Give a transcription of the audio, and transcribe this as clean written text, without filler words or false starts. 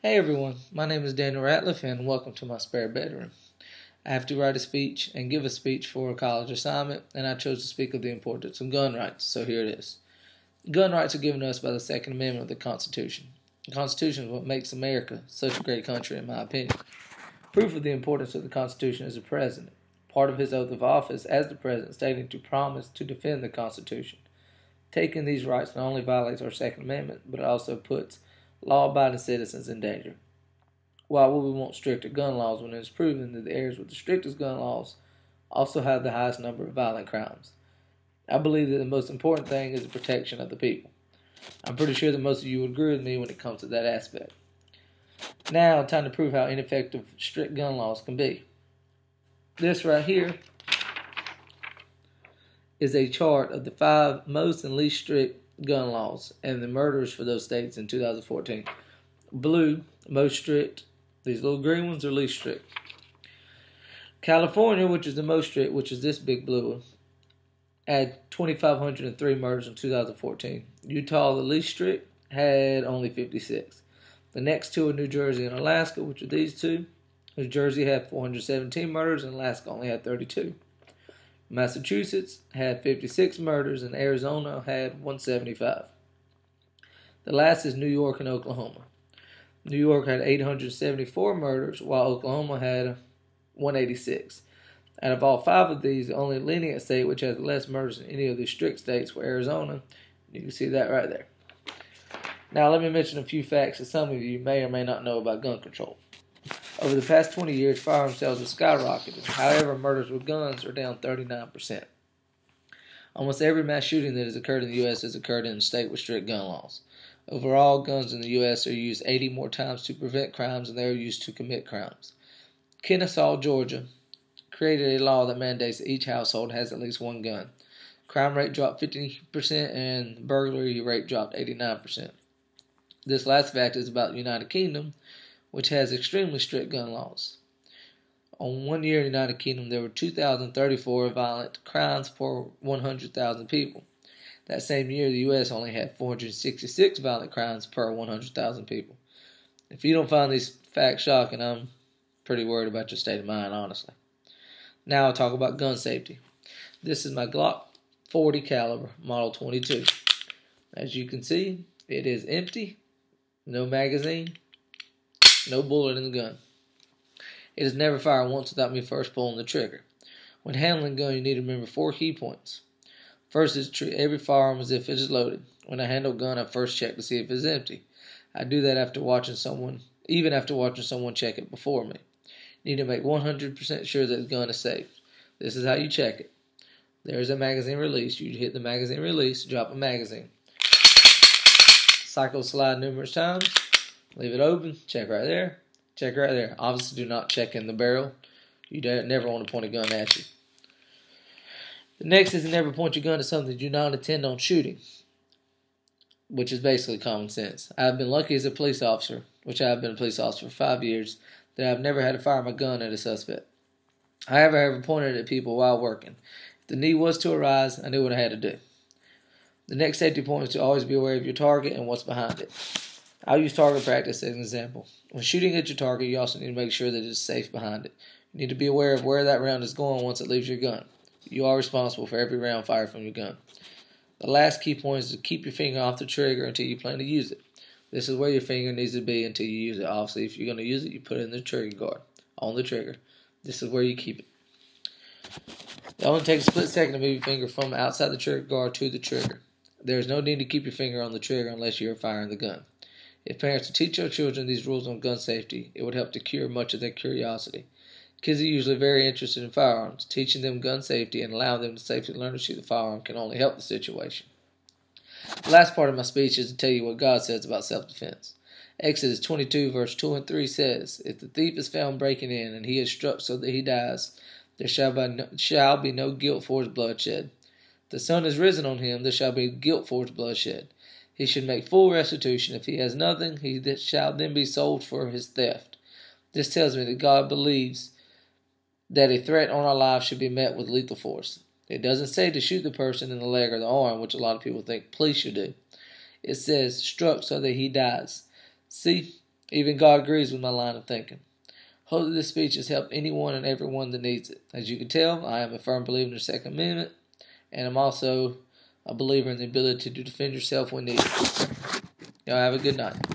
Hey everyone, my name is Daniel Ratliff and welcome to my spare bedroom. I have to write a speech and give a speech for a college assignment, and I chose to speak of the importance of gun rights, so here it is. Gun rights are given to us by the Second Amendment of the Constitution. The Constitution is what makes America such a great country, in my opinion. Proof of the importance of the Constitution is the President. Part of his oath of office as the President stating to promise to defend the Constitution. Taking these rights not only violates our Second Amendment, but it also puts law-abiding citizens in danger. Why would we want stricter gun laws when it is proven that the areas with the strictest gun laws also have the highest number of violent crimes? I believe that the most important thing is the protection of the people. I'm pretty sure that most of you would agree with me when it comes to that aspect. Now, time to prove how ineffective strict gun laws can be. This right here is a chart of the 5 most and least strict gun laws and the murders for those states in 2014. Blue, most strict. These little green ones are least strict. California, which is the most strict, which is this big blue one, had 2,503 murders in 2014. Utah, the least strict, had only 56. The next two are New Jersey and Alaska, which are these two. New Jersey had 417 murders and Alaska only had 32. Massachusetts had 56 murders and Arizona had 175. The last is New York and Oklahoma. New York had 874 murders while Oklahoma had 186. Out of all 5 of these, the only lenient state which has less murders than any of the strict states were Arizona. You can see that right there. Now let me mention a few facts that some of you may or may not know about gun control. Over the past 20 years, firearm sales have skyrocketed. However, murders with guns are down 39%. Almost every mass shooting that has occurred in the U.S. has occurred in a state with strict gun laws. Overall, guns in the U.S. are used 80 more times to prevent crimes than they are used to commit crimes. Kennesaw, Georgia, created a law that mandates that each household has at least one gun. Crime rate dropped 50% and burglary rate dropped 89%. This last fact is about the United Kingdom, which has extremely strict gun laws. On 1 year in the United Kingdom, there were 2,034 violent crimes per 100,000 people. That same year, the U.S. only had 466 violent crimes per 100,000 people. If you don't find these facts shocking, I'm pretty worried about your state of mind, honestly. Now I'll talk about gun safety. This is my Glock 40 caliber, model 22. As you can see, it is empty, no magazine, no bullet in the gun. It has never fired once without me first pulling the trigger. When handling a gun, you need to remember 4 key points. First is treat every firearm as if it is loaded. When I handle a gun, I first check to see if it's empty. I do that even after watching someone check it before me. You need to make 100% sure that the gun is safe. This is how you check it. There is a magazine release. You hit the magazine release, drop a magazine. Cycle slide numerous times. Leave it open. Check right there. Check right there. Obviously, do not check in the barrel. You never want to point a gun at you. The next is to never point your gun at something you do not intend on shooting, which is basically common sense. I have been lucky as a police officer, which I have been a police officer for 5 years, that I have never had to fire my gun at a suspect. However, I have pointed it at people while working. If the need was to arise, I knew what I had to do. The next safety point is to always be aware of your target and what's behind it. I'll use target practice as an example. When shooting at your target, you also need to make sure that it is safe behind it. You need to be aware of where that round is going once it leaves your gun. You are responsible for every round fired from your gun. The last key point is to keep your finger off the trigger until you plan to use it. This is where your finger needs to be until you use it. Obviously, if you're going to use it, you put it in the trigger guard, on the trigger. This is where you keep it. It only takes a split second to move your finger from outside the trigger guard to the trigger. There is no need to keep your finger on the trigger unless you are firing the gun. If parents would teach their children these rules on gun safety, it would help to cure much of their curiosity. Kids are usually very interested in firearms. Teaching them gun safety and allowing them to safely learn to shoot the firearm can only help the situation. The last part of my speech is to tell you what God says about self-defense. Exodus 22 verse 2 and 3 says, "If the thief is found breaking in and he is struck so that he dies, there shall be no guilt for his bloodshed. If the sun is risen on him, there shall be guilt for his bloodshed. He should make full restitution. If he has nothing, he shall then be sold for his theft." This tells me that God believes that a threat on our lives should be met with lethal force. It doesn't say to shoot the person in the leg or the arm, which a lot of people think police should do. It says struck so that he dies. See, Even God agrees with my line of thinking. Hope that this speech has helped anyone and everyone that needs it. As you can tell, I am a firm believer in the Second Amendment, and I'm also a believer in the ability to defend yourself when needed. Y'all have a good night.